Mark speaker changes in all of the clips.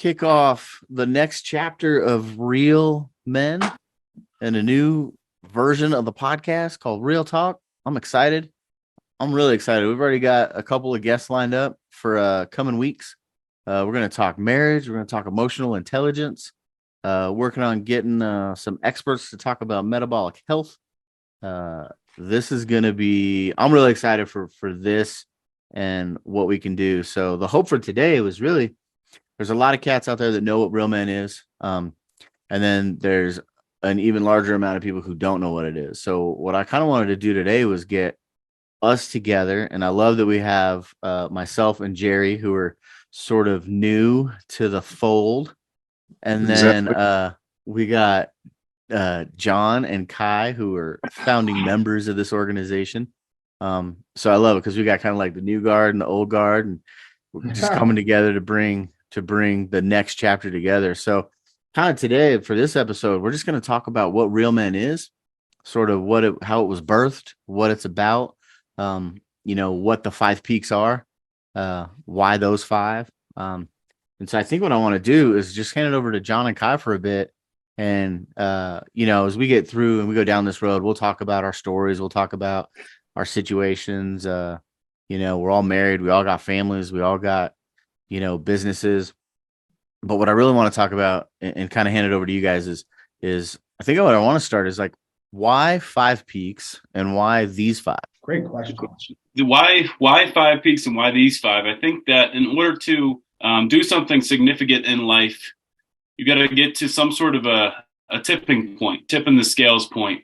Speaker 1: kick off the next chapter of REYL Men and a new version of the podcast called REYL Talk. I'm excited. I'm really excited. We've already got a couple of guests lined up for coming weeks. We're going to talk marriage. We're going to talk emotional intelligence. Working on getting some experts to talk about metabolic health. This is going to be, I'm really excited for this and what we can do. So the hope for today was really, there's a lot of cats out there that know what REYL Men is. And then there's an even larger amount of people who don't know what it is. So what I kind of wanted to do today was get us together. And I love that we have myself and Jerry, who are sort of new to the fold. And then we got John and Kai, who are founding members of this organization. So I love it because we got kind of like the new guard and the old guard, and we're just coming together to bring the next chapter together. So kind of today for this episode, we're just going to talk about what REYL Men is, sort of how it was birthed, what it's about, what the 5 peaks are, why those 5. And so I think what I want to do is just hand it over to John and Kai for a bit. And, as we get through and we go down this road, we'll talk about our stories. We'll talk about our situations. We're all married. We all got families. We all got, businesses. But what I really want to talk about and kind of hand it over to you guys is I think what I want to start is like, why 5 peaks and why these 5?
Speaker 2: Great question.
Speaker 3: Why 5 peaks and why these 5? I think that in order to do something significant in life, you got to get to some sort of a tipping point, tipping the scales point.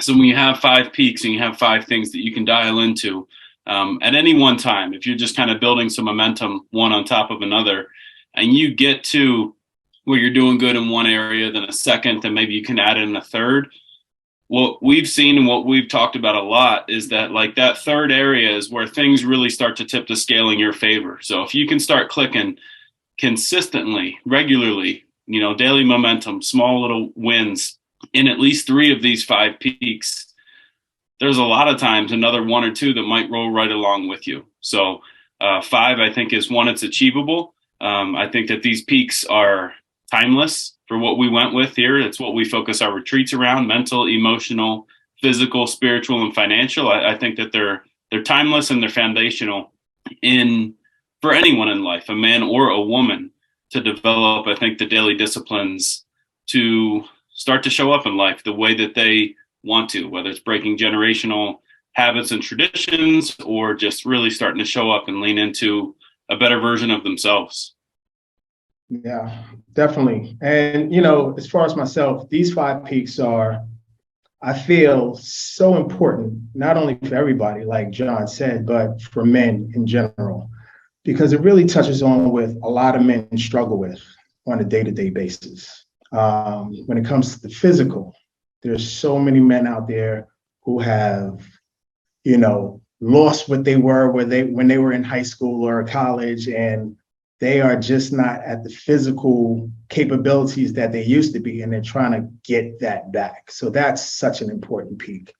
Speaker 3: So when you have 5 peaks and you have 5 things that you can dial into at any one time, if you're just kind of building some momentum one on top of another, and you get to where you're doing good in one area, then a second, and maybe you can add in a third. What we've seen and what we've talked about a lot is that like that third area is where things really start to tip the scale in your favor. So if you can start clicking consistently, regularly, daily momentum, small little wins in at least 3 of these 5 peaks, there's a lot of times another 1 or 2 that might roll right along with you. So 5, I think, is one, it's achievable. I think that these peaks are timeless for what we went with here. It's what we focus our retreats around: mental, emotional, physical, spiritual, and financial. I think that they're timeless and they're foundational for anyone in life, a man or a woman, to develop, I think, the daily disciplines to start to show up in life the way that they want to, whether it's breaking generational habits and traditions or just really starting to show up and lean into a better version of themselves.
Speaker 2: Yeah, definitely. And, as far as myself, these 5 peaks are, I feel, so important, not only for everybody, like John said, but for men in general, because it really touches on what a lot of men struggle with on a day-to-day basis. When it comes to the physical, there's so many men out there who have, lost what they were when they were in high school or college, and they are just not at the physical capabilities that they used to be, and they're trying to get that back. So that's such an important peak.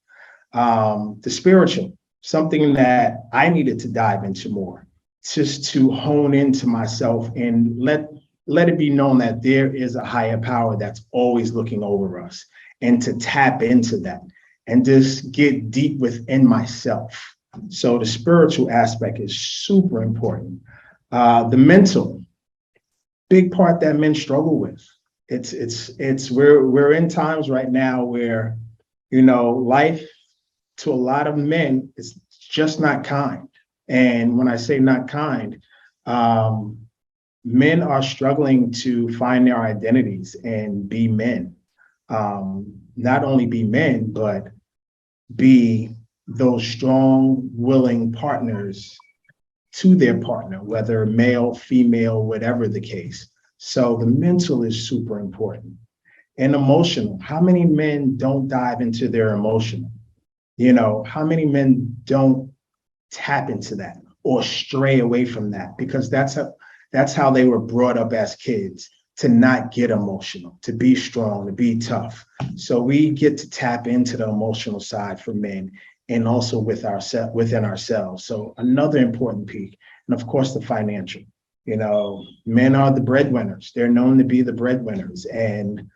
Speaker 2: The spiritual, something that I needed to dive into more, just to hone into myself and let it be known that there is a higher power that's always looking over us, and to tap into that and just get deep within myself. So the spiritual aspect is super important. The mental, big part that men struggle with. We're in times right now where, life to a lot of men is just not kind. And when I say not kind, men are struggling to find their identities and be men. Not only be men, but be those strong, willing partners to their partner, whether male, female, whatever the case. So the mental is super important. And emotional, how many men don't dive into their emotional? How many men don't tap into that or stray away from that? Because that's how they were brought up as kids, to not get emotional, to be strong, to be tough. So we get to tap into the emotional side for men, and also within ourselves. So another important peak, and of course the financial. Men are the breadwinners. They're known to be the breadwinners. And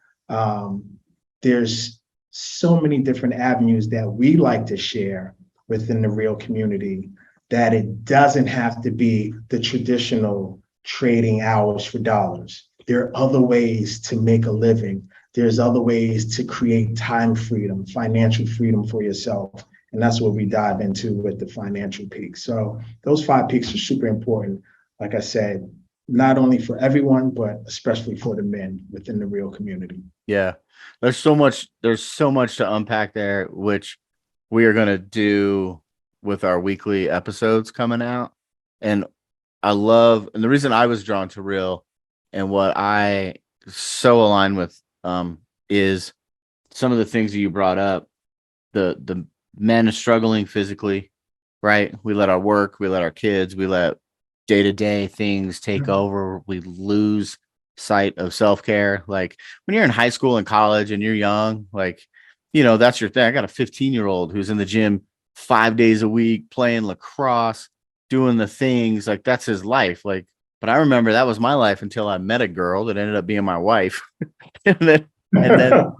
Speaker 2: there's so many different avenues that we like to share within the REYL community, that it doesn't have to be the traditional trading hours for dollars. There are other ways to make a living. There's other ways to create time freedom, financial freedom for yourself. And that's what we dive into with the financial peaks. So those 5 peaks are super important. Like I said, not only for everyone, but especially for the men within the REYL community.
Speaker 1: Yeah. There's so much to unpack there, which we are going to do with our weekly episodes coming out. And and the reason I was drawn to REYL and what I so align with is some of the things that you brought up. The men struggling physically, right? We let our work, we let our kids, we let day-to-day things take over. We lose sight of self-care. Like when you're in high school and college and you're young, like, that's your thing. I got a 15-year-old who's in the gym 5 days a week, playing lacrosse, doing the things, like that's his life. Like, but I remember that was my life until I met a girl that ended up being my wife. and then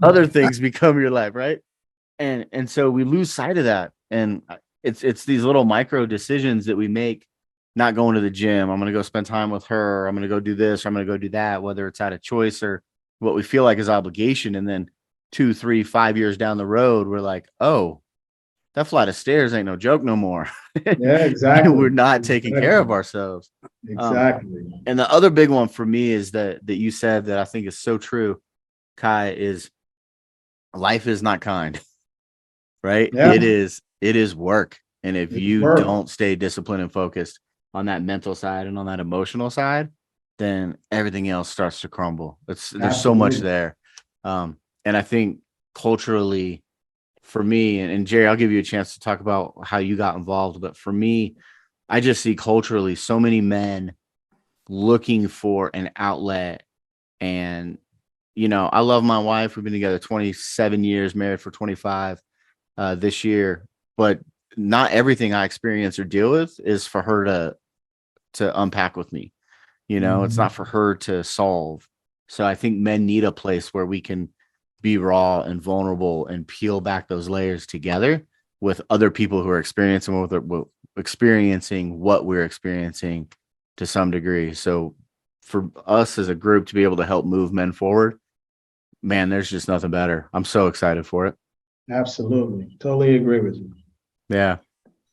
Speaker 1: other things become your life, right? And so we lose sight of that. And it's these little micro decisions that we make. Not going to the gym. I'm going to go spend time with her. I'm going to go do this. Or I'm going to go do that, whether it's out of choice or what we feel like is obligation. And then 2, 3, 5 years down the road, we're like, oh, that flight of stairs ain't no joke no more.
Speaker 2: Yeah, exactly.
Speaker 1: We're not taking care of ourselves.
Speaker 2: Exactly.
Speaker 1: And the other big one for me is that you said that I think is so true, Kai, is life is not kind, right?
Speaker 2: Yeah.
Speaker 1: It is work. And if you don't stay disciplined and focused on that mental side and on that emotional side, then everything else starts to crumble. There's so much there. And I think culturally, for me, and Jerry, I'll give you a chance to talk about how you got involved. But for me, I just see culturally so many men looking for an outlet. And, I love my wife. We've been together 27 years, married for 25 this year. But not everything I experience or deal with is for her to unpack with me. It's not for her to solve. So I think men need a place where we can be raw and vulnerable and peel back those layers together with other people who are experiencing what we're experiencing to some degree. So for us as a group to be able to help move men forward, man, there's just nothing better. I'm so excited for it.
Speaker 2: Absolutely. Totally agree with you.
Speaker 1: Yeah.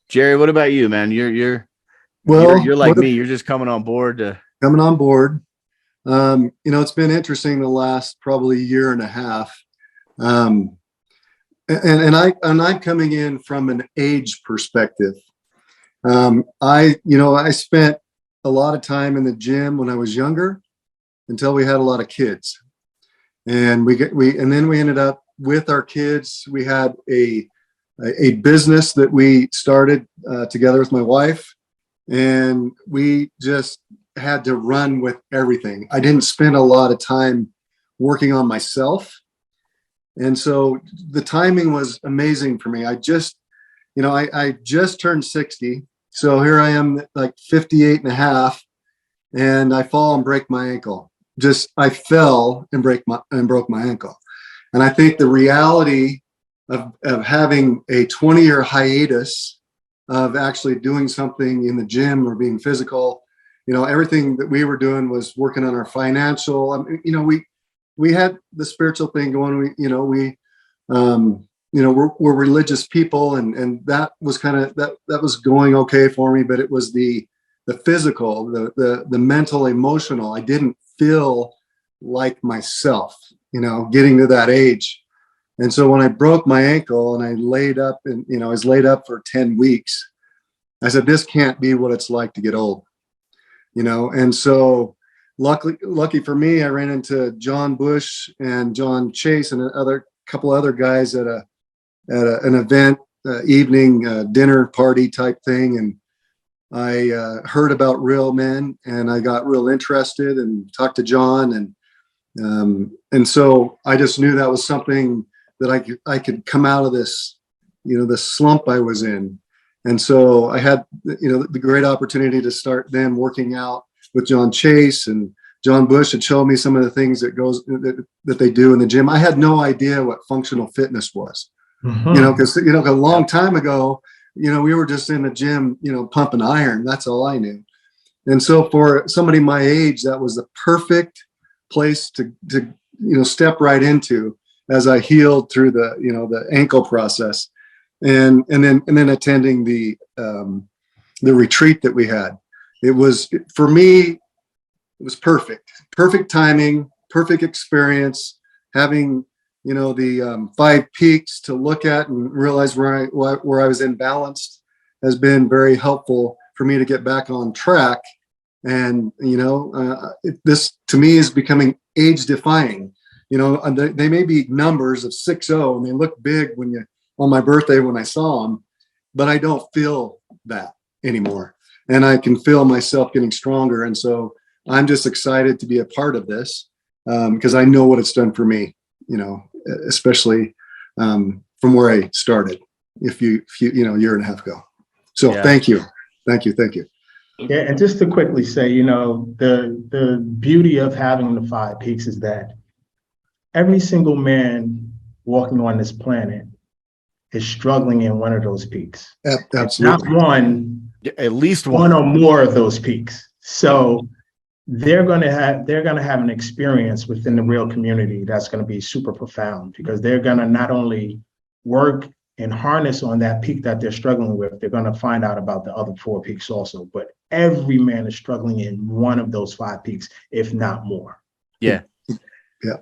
Speaker 1: Jerry, what about you, man? You're like me. You're just coming on board.
Speaker 4: It's been interesting the last probably year and a half. And I'm coming in from an age perspective. I spent a lot of time in the gym when I was younger until we had a lot of kids. And then we ended up with our kids. We had a business that we started together with my wife, and we just had to run with everything. I didn't spend a lot of time working on myself. And so the timing was amazing for me. I just turned 60. So here I am like 58 and a half, and I fall and break my ankle. I fell and broke my ankle. And I think the reality of having a 20-year hiatus of actually doing something in the gym or being physical, everything that we were doing was working on our financial. We had the spiritual thing going. We're religious people, and that was that was going okay for me. But it was the physical, the mental, emotional. I didn't feel like myself, getting to that age. And so when I broke my ankle and I laid up and, I was laid up for 10 weeks, I said, this can't be what it's like to get old, And so lucky for me, I ran into John Bush and John Chase and couple other guys at an event, evening dinner party type thing. And I heard about REYL Men, and I got real interested and talked to John. And so I just knew that was something that I could come out of this, this slump I was in. And so I had, the great opportunity to start then working out with John Chase and John Bush had showed me some of the things that they do in the gym. I had no idea what functional fitness was, because a long time ago, we were just in the gym, pumping iron. That's all I knew. And so for somebody my age, that was the perfect place to step right into as I healed through the ankle process, and then attending the retreat that we had. It was, for me, it was perfect timing, perfect experience. Having the 5 peaks to look at and realize where I was imbalanced has been very helpful for me to get back on track. And this to me is becoming age defying. They may be numbers of 60 and they look big on my birthday when I saw them, but I don't feel that anymore, and I can feel myself getting stronger. And so I'm just excited to be a part of this, because I know what it's done for me, especially from where I started a year and a half ago. So
Speaker 1: Yeah.
Speaker 4: Thank you.
Speaker 2: Yeah, and just to quickly say, the beauty of having the 5 peaks is that every single man walking on this planet is struggling in one of those peaks.
Speaker 4: Absolutely.
Speaker 2: Not one,
Speaker 1: At least
Speaker 2: one or more of those peaks. So they're going to have an experience within the REYL community that's going to be super profound, because they're going to not only work and harness on that peak that they're struggling with, they're going to find out about the other 4 peaks also. But every man is struggling in one of those 5 peaks, if not more.
Speaker 1: Yeah.
Speaker 4: Yeah.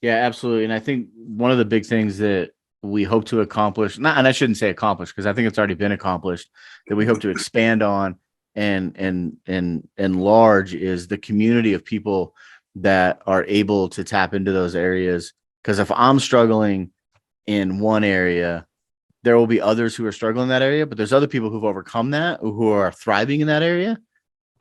Speaker 1: Yeah, absolutely. And I think one of the big things that we hope to accomplish, and I shouldn't say accomplish, because I think it's already been accomplished, that we hope to expand on and enlarge, is the community of people that are able to tap into those areas. Because if I'm struggling in one area, there will be others who are struggling in that area, but there's other people who've overcome that, who are thriving in that area,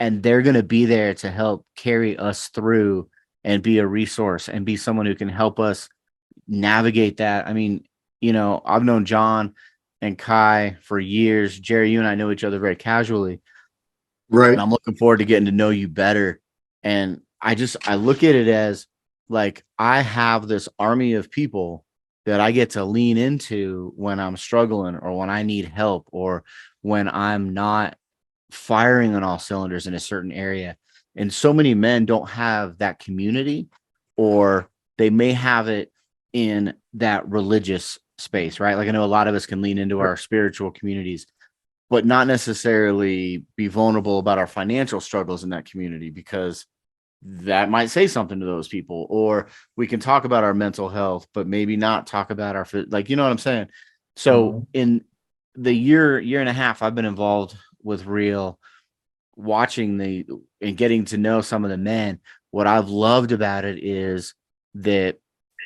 Speaker 1: and they're going to be there to help carry us through and be a resource and be someone who can help us navigate that. I mean, I've known John and Kai for years. Jerry, you and I know each other very casually.
Speaker 4: Right.
Speaker 1: And I'm looking forward to getting to know you better. And I look at it as like, I have this army of people that I get to lean into when I'm struggling, or when I need help, or when I'm not firing on all cylinders in a certain area. And so many men don't have that community, or they may have it in that religious space, right? Like, I know a lot of us can lean into our spiritual communities, but not necessarily be vulnerable about our financial struggles in that community, because that might say something to those people. Or we can talk about our mental health, but maybe not talk about our, like, you know what I'm saying? So in the year and a half I've been involved with REYL, watching and getting to know some of the men, what I've loved about it is that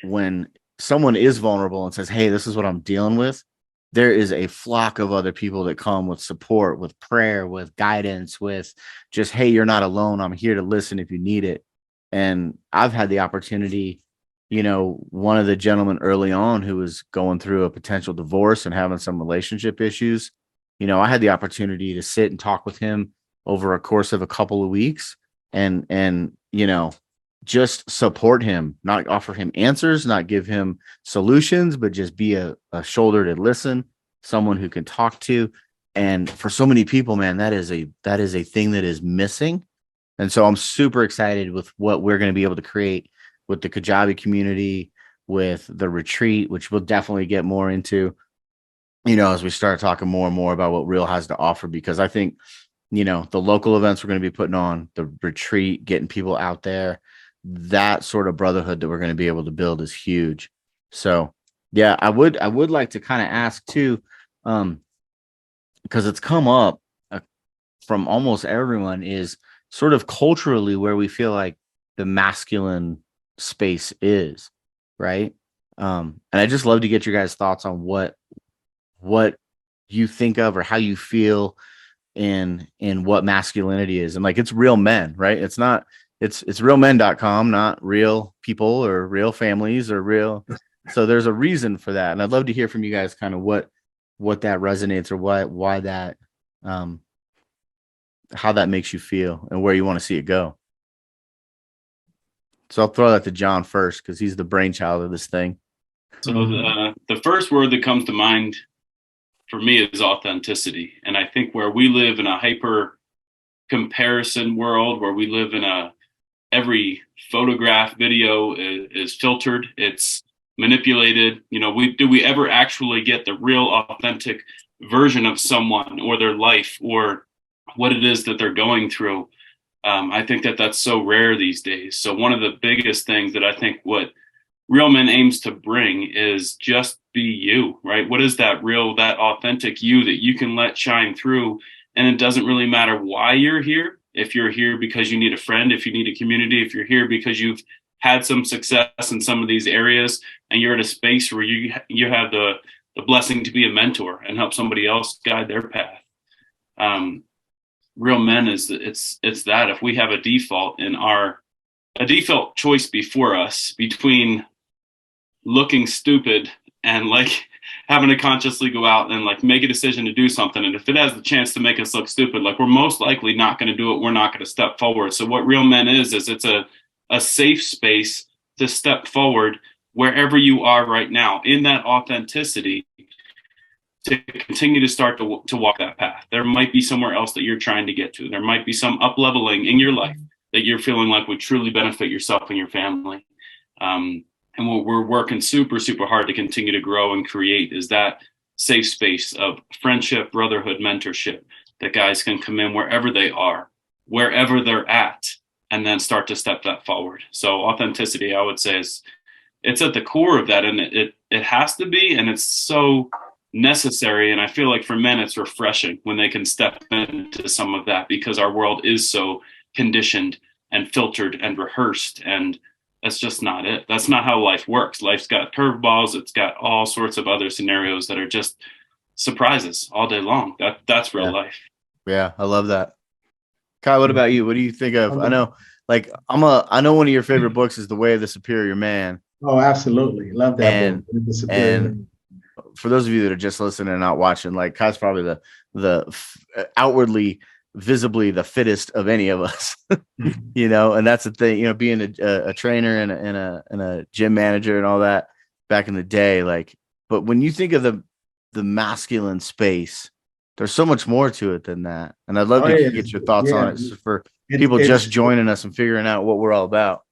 Speaker 1: when someone is vulnerable and says, hey, this is what I'm dealing with, there is a flock of other people that come with support, with prayer, with guidance, with just, hey, you're not alone. I'm here to listen if you need it. And I've had the opportunity, one of the gentlemen early on who was going through a potential divorce and having some relationship issues, I had the opportunity to sit and talk with him over a course of a couple of weeks and just support him, not offer him answers, not give him solutions, but just be a shoulder to listen, someone who can talk to. And for so many people, man, that is a thing that is missing. And so I'm super excited with what we're going to be able to create with the Kajabi community, with the retreat, which we'll definitely get more into, as we start talking more and more about what REYL has to offer. Because I think, the local events we're going to be putting on, the retreat, getting people out there, that sort of brotherhood that we're going to be able to build is huge. So yeah, I would like to kind of ask too, because it's come up from almost everyone, is sort of culturally where we feel like the masculine space is, right? And I just love to get your guys' thoughts on what you think of, or how you feel in what masculinity is. And like, it's REYL Men, right? It's not, it's reylmen.com, not real people or real families or real. So there's a reason for that. And I'd love to hear from you guys kind of what that resonates, or why that how that makes you feel and where you want to see it go. So I'll throw that to John first because he's the brainchild of this thing.
Speaker 3: So the first word that comes to mind for me is authenticity. And I think where we live in a hyper comparison world, where we live in every photograph, video is filtered, it's manipulated. Do we ever actually get the real authentic version of someone or their life or what it is that they're going through? I think that's so rare these days. So one of the biggest things that I think what REYL Men aims to bring is just be you, right? What is that authentic you that you can let shine through? And it doesn't really matter why you're here. If you're here because you need a friend, if you need a community, if you're here because you've had some success in some of these areas and you're at a space where you have the blessing to be a mentor and help somebody else guide their path. REYL Men it's that if we have a default choice before us between looking stupid and like having to consciously go out and like make a decision to do something. And if it has the chance to make us look stupid, like we're most likely not going to do it. We're not going to step forward. So what REYL Men is it's a safe space to step forward wherever you are right now in that authenticity to continue to start to walk that path. There might be somewhere else that you're trying to get to. There might be some up-leveling in your life that you're feeling like would truly benefit yourself and your family. And what we're working super, super hard to continue to grow and create is that safe space of friendship, brotherhood, mentorship, that guys can come in wherever they are, wherever they're at, and then start to step that forward. So authenticity, I would say, it's at the core of that. And it has to be, and it's so necessary. And I feel like for men, it's refreshing when they can step into some of that because our world is so conditioned and filtered and rehearsed, and that's just not it. That's not how life works. Life's got curveballs. It's got all sorts of other scenarios that are just surprises all day long. That's real life.
Speaker 1: Yeah, I love that. Kyle, what about you? What do you think of? I know one of your favorite books is The Way of the Superior Man.
Speaker 2: Oh, absolutely. Love that book.
Speaker 1: And for those of you that are just listening and not watching, like Kyle's probably the outwardly visibly the fittest of any of us, and that's the thing, being a trainer and a gym manager and all that back in the day, like, but when you think of the masculine space, there's so much more to it than that. And I'd love to get your thoughts on it for people just joining us and figuring out what we're all about.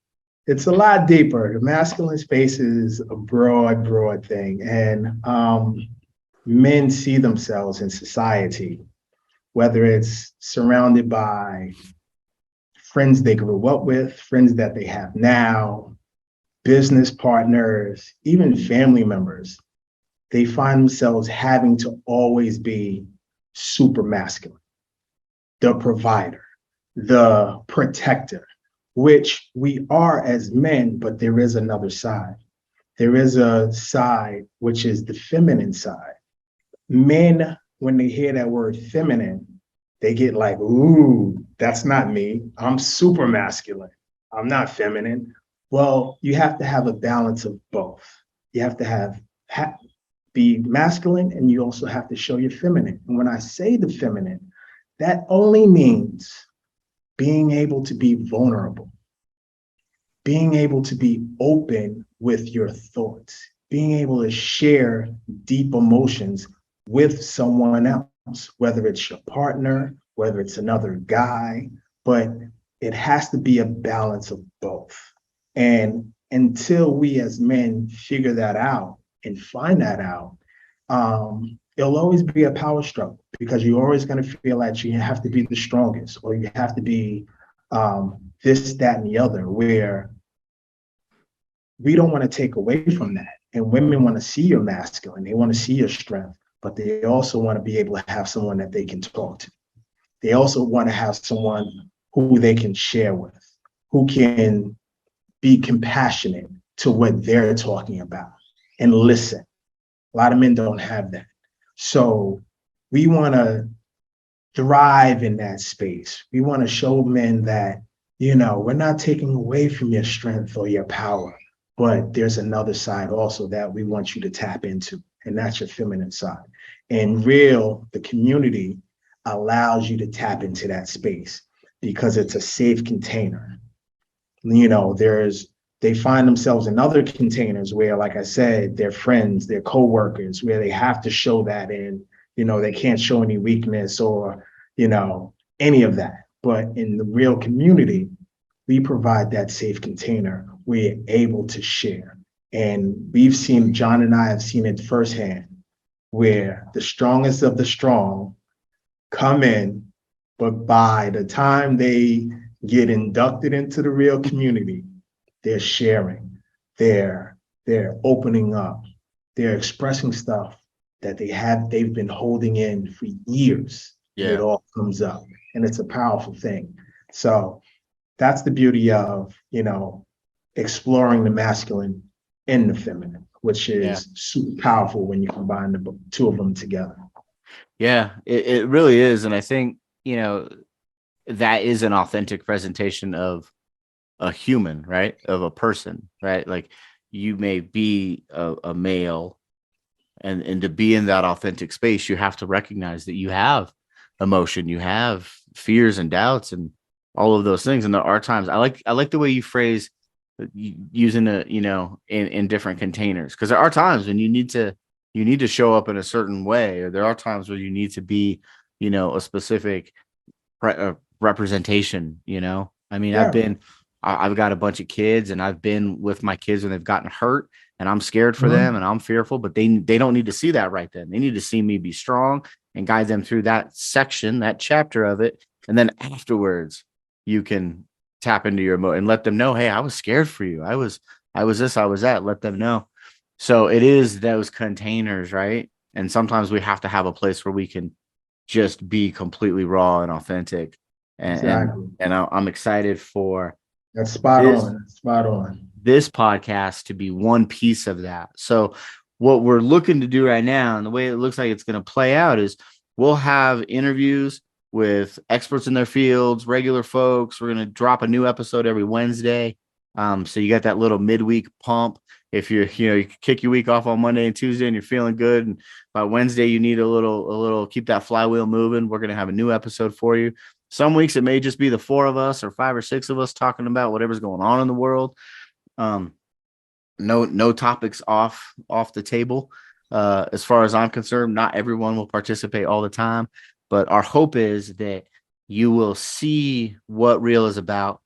Speaker 2: It's a lot deeper. The masculine space is a broad thing. And men see themselves in society, whether it's surrounded by friends they grew up with, friends that they have now, business partners, even family members, they find themselves having to always be super masculine, the provider, the protector, which we are as men, but there is another side. There is a side, which is the feminine side. Men, when they hear that word feminine, they get like, ooh, that's not me. I'm super masculine. I'm not feminine. Well, you have to have a balance of both. You have to be masculine, and you also have to show your feminine. And when I say the feminine, that only means being able to be vulnerable, being able to be open with your thoughts, being able to share deep emotions with someone else, whether it's your partner, whether it's another guy, but it has to be a balance of both. And until we as men figure that out and find that out, it'll always be a power struggle because you're always going to feel like you have to be the strongest, or you have to be this, that, and the other, where we don't want to take away from that. And women want to see your masculine, they want to see your strength, but they also want to be able to have someone that they can talk to. They also want to have someone who they can share with, who can be compassionate to what they're talking about and listen. A lot of men don't have that. So we want to thrive in that space. We want to show men that, we're not taking away from your strength or your power, but there's another side also that we want you to tap into, and that's your feminine side. And REYL, the community, allows you to tap into that space because it's a safe container. You know, they find themselves in other containers where, like I said, their friends, their coworkers, where they have to show that, and, you know, they can't show any weakness or, you know, any of that. But in the real community, we provide that safe container where you're able to share. And John and I have seen it firsthand, where the strongest of the strong come in, but by the time they get inducted into the real community, they're sharing, they're opening up, they're expressing stuff that they've been holding in for years, and it all comes up, and it's a powerful thing. So that's the beauty of, you know, exploring the masculine and the feminine, which is super powerful when you combine the two of them together.
Speaker 1: Yeah, it really is. And I think, you know, that is an authentic presentation of a human, right? Of a person, right? Like, you may be a male, and to be in that authentic space, you have to recognize that you have emotion, you have fears and doubts and all of those things. And there are times, I like the way you phrase using a, you know, in different containers, because there are times when you need to show up in a certain way, or there are times where you need to be, you know, a specific representation. You know, I mean,
Speaker 2: Yeah.
Speaker 1: I've got a bunch of kids, and I've been with my kids when they've gotten hurt, and I'm scared for
Speaker 2: Mhm.
Speaker 1: them, and I'm fearful, but they don't need to see that right then. They need to see me be strong and guide them through that section, that chapter of it. And then afterwards, you can tap into your and let them know, hey, I was scared for you. I was this, I was that. Let them know. So it is those containers, right? And sometimes we have to have a place where we can just be completely raw and authentic.
Speaker 2: Exactly.
Speaker 1: And I'm excited for
Speaker 2: That's spot
Speaker 1: this
Speaker 2: on. That's spot on.
Speaker 1: this podcast to be one piece of that. So what we're looking to do right now, and the way it looks like it's going to play out, is we'll have interviews with experts in their fields, regular folks. We're going to drop a new episode every Wednesday. So you got that little midweek pump. If you kick your week off on Monday and Tuesday and you're feeling good, and by Wednesday you need a little keep that flywheel moving, we're going to have a new episode for you. Some weeks it may just be the four of us or five or six of us talking about whatever's going on in the world. No topics off the table. As far as I'm concerned, not everyone will participate all the time, but our hope is that you will see what REYL is about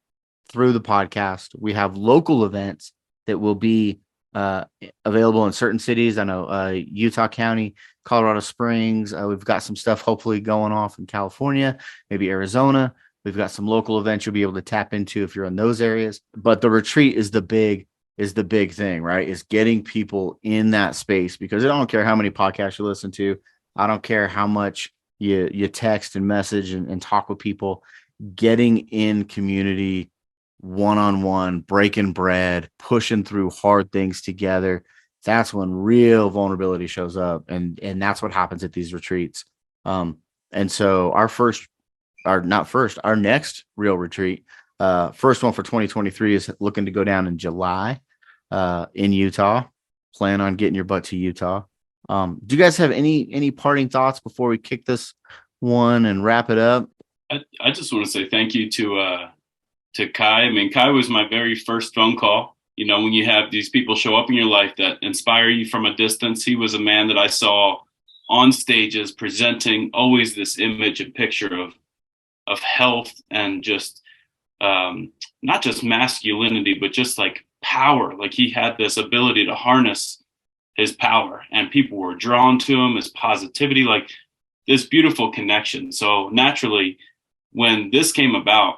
Speaker 1: through the podcast. We have local events that will be available in certain cities. I know Utah County, Colorado Springs. We've got some stuff hopefully going off in California, maybe Arizona. We've got some local events you'll be able to tap into if you're in those areas. But the retreat is the big thing, right? Is getting people in that space, because I don't care how many podcasts you listen to. I don't care how much you text and message and talk with people. Getting in community, one-on-one, breaking bread, pushing through hard things together. That's when real vulnerability shows up. And that's what happens at these retreats. And so our next REYL retreat, first one for 2023, is looking to go down in July in Utah. Plan on getting your butt to Utah. Do you guys have any parting thoughts before we kick this one and wrap it up?
Speaker 3: I just want to say thank you to Kai. I mean, Kai was my very first phone call. You know, when you have these people show up in your life that inspire you from a distance, he was a man that I saw on stages presenting always this image and picture of health and just not just masculinity, but just like power. Like, he had this ability to harness his power, and people were drawn to him, his positivity, like this beautiful connection. So naturally, when this came about,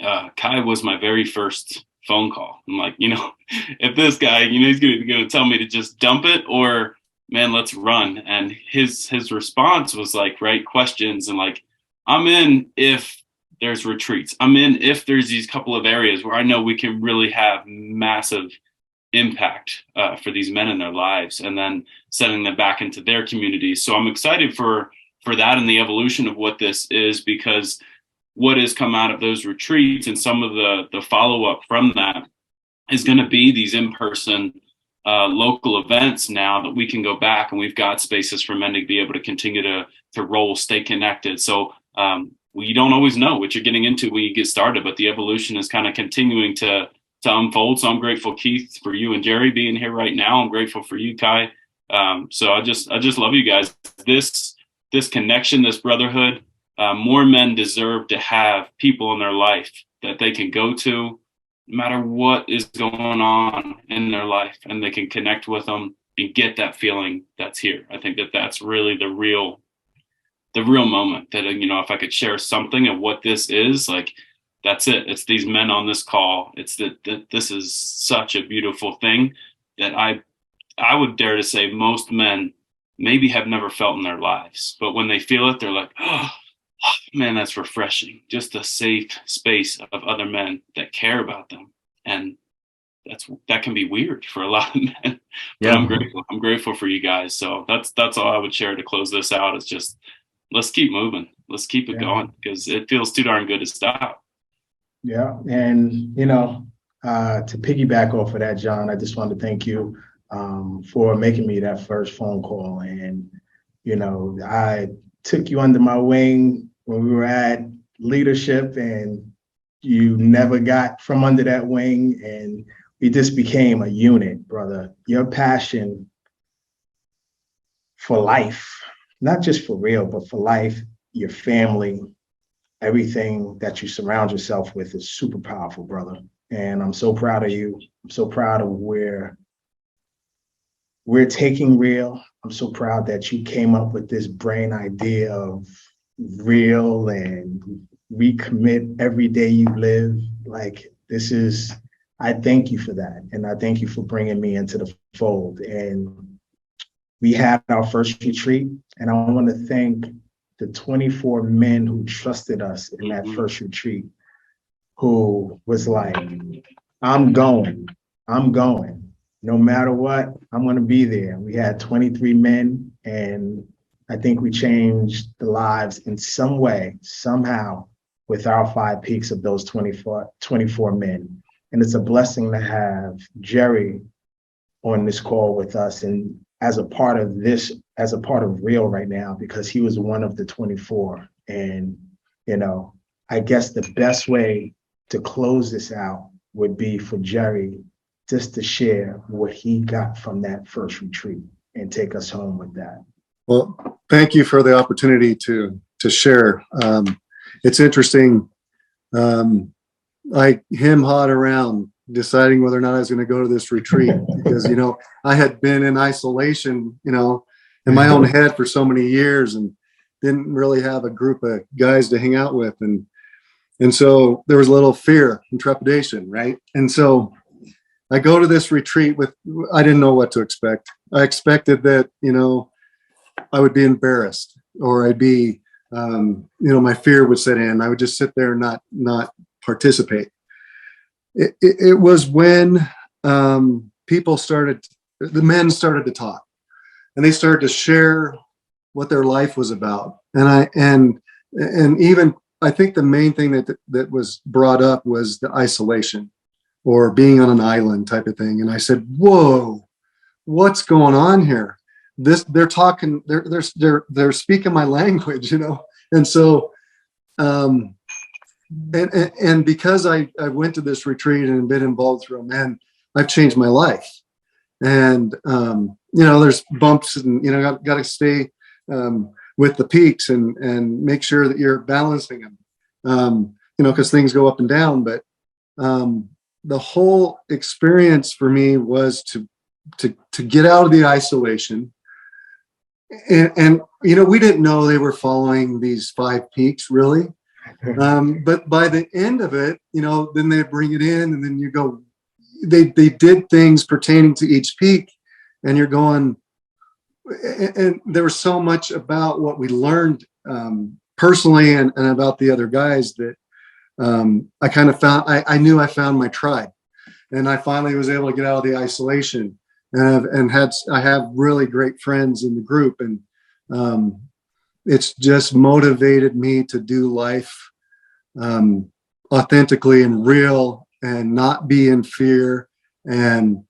Speaker 3: Kai was my very first phone call. I'm like, if this guy, he's going to tell me to just dump it, or man, let's run. And his response was like, right questions, and like, I'm in if there's retreats. I'm in if there's these couple of areas where I know we can really have massive impact for these men in their lives, and then sending them back into their communities. So I'm excited for that and the evolution of what this is, because what has come out of those retreats and some of the follow-up from that is going to be these in-person local events now that we can go back, and we've got spaces for men to be able to continue to roll, stay connected. So you don't always know what you're getting into when you get started, but the evolution is kind of continuing to unfold. So I'm grateful, Keith, for you and Jerry being here right now. I'm grateful for you, Kai. So I just love you guys. This connection, this brotherhood, more men deserve to have people in their life that they can go to no matter what is going on in their life, and they can connect with them and get that feeling that's here. I think that's really the real moment that, if I could share something of what this is, like, that's it. It's these men on this call. It's that this is such a beautiful thing that I would dare to say most men maybe have never felt in their lives, but when they feel it, they're like, oh man, that's refreshing. Just a safe space of other men that care about them. And that can be weird for a lot of men, but
Speaker 1: Yeah.
Speaker 3: I'm grateful for you guys. So that's all I would share to close this out. Is just, let's keep moving. Let's keep it going, because it feels too darn good to stop.
Speaker 2: Yeah. And, to piggyback off of that, John, I just wanted to thank you for making me that first phone call. And, I took you under my wing when we were at leadership, and you never got from under that wing, and we just became a unit, brother. Your passion for life, not just for real, but for life, your family, everything that you surround yourself with is super powerful, brother. And I'm so proud of you. I'm so proud of where we're taking REYL. I'm so proud that you came up with this brain idea of REYL and recommit every day you live. Like, I thank you for that. And I thank you for bringing me into the fold. And we had our first retreat, and I want to thank the 24 men who trusted us in that first retreat, who was like, I'm going. No matter what, I'm going to be there. We had 23 men, and I think we changed the lives in some way, somehow, with our 5 peaks of those 24 men. And it's a blessing to have Jerry on this call with us, and as a part of REYL right now, because he was one of the 24. And, I guess the best way to close this out would be for Jerry just to share what he got from that first retreat and take us home with that.
Speaker 4: Well, thank you for the opportunity to share. It's interesting. I hem-hawed around deciding whether or not I was going to go to this retreat because, I had been in isolation, in my own head for so many years and didn't really have a group of guys to hang out with. And so there was a little fear and trepidation, right? And so I go to this retreat I didn't know what to expect. I expected that, I would be embarrassed, or I'd be, my fear would set in. I would just sit there and not participate. It was when the men started to talk, and they started to share what their life was about. And even I think the main thing that was brought up was the isolation, or being on an island type of thing. And I said, whoa, what's going on here? They're talking, they're speaking my language, And so, and because I went to this retreat and been involved through men, I've changed my life. And, there's bumps, and, got to stay with the peaks and make sure that you're balancing them, because things go up and down. But the whole experience for me was to get out of the isolation. And we didn't know they were following these 5 peaks, really. But by the end of it, then they bring it in, and then you go, they did things pertaining to each peak, and you're going, and there was so much about what we learned personally and about the other guys that I kind of found, I knew I found my tribe, and I finally was able to get out of the isolation, and I have really great friends in the group, and it's just motivated me to do life authentically and real, and not be in fear, and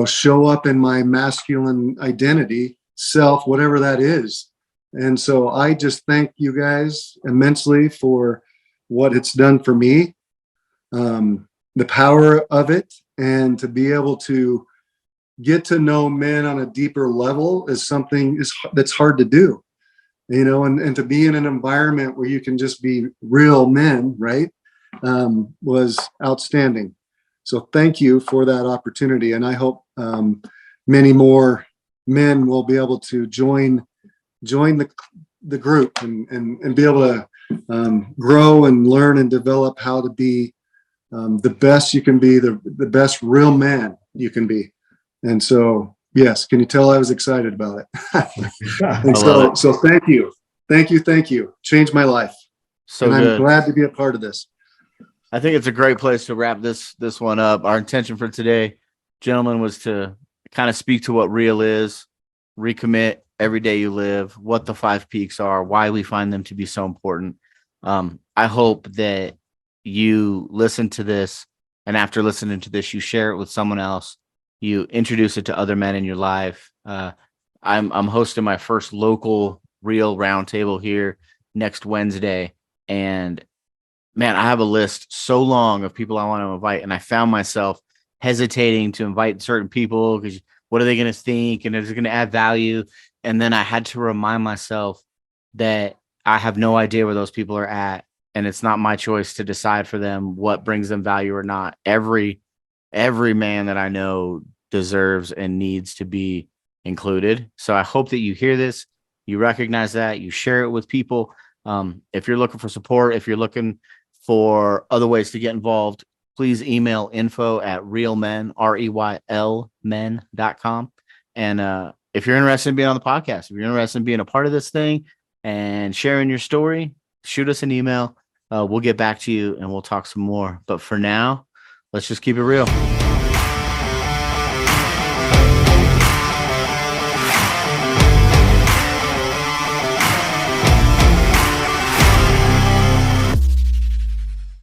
Speaker 4: show up in my masculine identity, self, whatever that is, And so I just thank you guys immensely for what it's done for me, the power of it, and to be able to get to know men on a deeper level is something that's hard to do, and to be in an environment where you can just be real men, right, was outstanding. So thank you for that opportunity. And I hope many more men will be able to join the group and be able to grow and learn and develop how to be the best you can be, the best real man you can be. And so, yes, can you tell I was excited about it? And so thank you. Changed my life.
Speaker 1: So
Speaker 4: and
Speaker 1: good.
Speaker 4: I'm glad to be a part of this.
Speaker 1: I think it's a great place to wrap this one up. Our intention for today, gentlemen, was to kind of speak to what REYL is, recommit every day you live, what the 5 peaks are, why we find them to be so important. I hope that you listen to this, and after listening to this, you share it with someone else. You introduce it to other men in your life. I'm hosting my first local REYL roundtable here next Wednesday, and man, I have a list so long of people I want to invite, and I found myself hesitating to invite certain people because what are they going to think, and is it going to add value? And then I had to remind myself that I have no idea where those people are at, and it's not my choice to decide for them what brings them value or not. Every man that I know deserves and needs to be included. So I hope that you hear this, you recognize that, you share it with people. If you're looking for support, if you're looking for other ways to get involved, please email info@reylmen, REYL men.com. And if you're interested in being on the podcast, if you're interested in being a part of this thing and sharing your story, shoot us an email. We'll get back to you and we'll talk some more. But for now, let's just keep it real.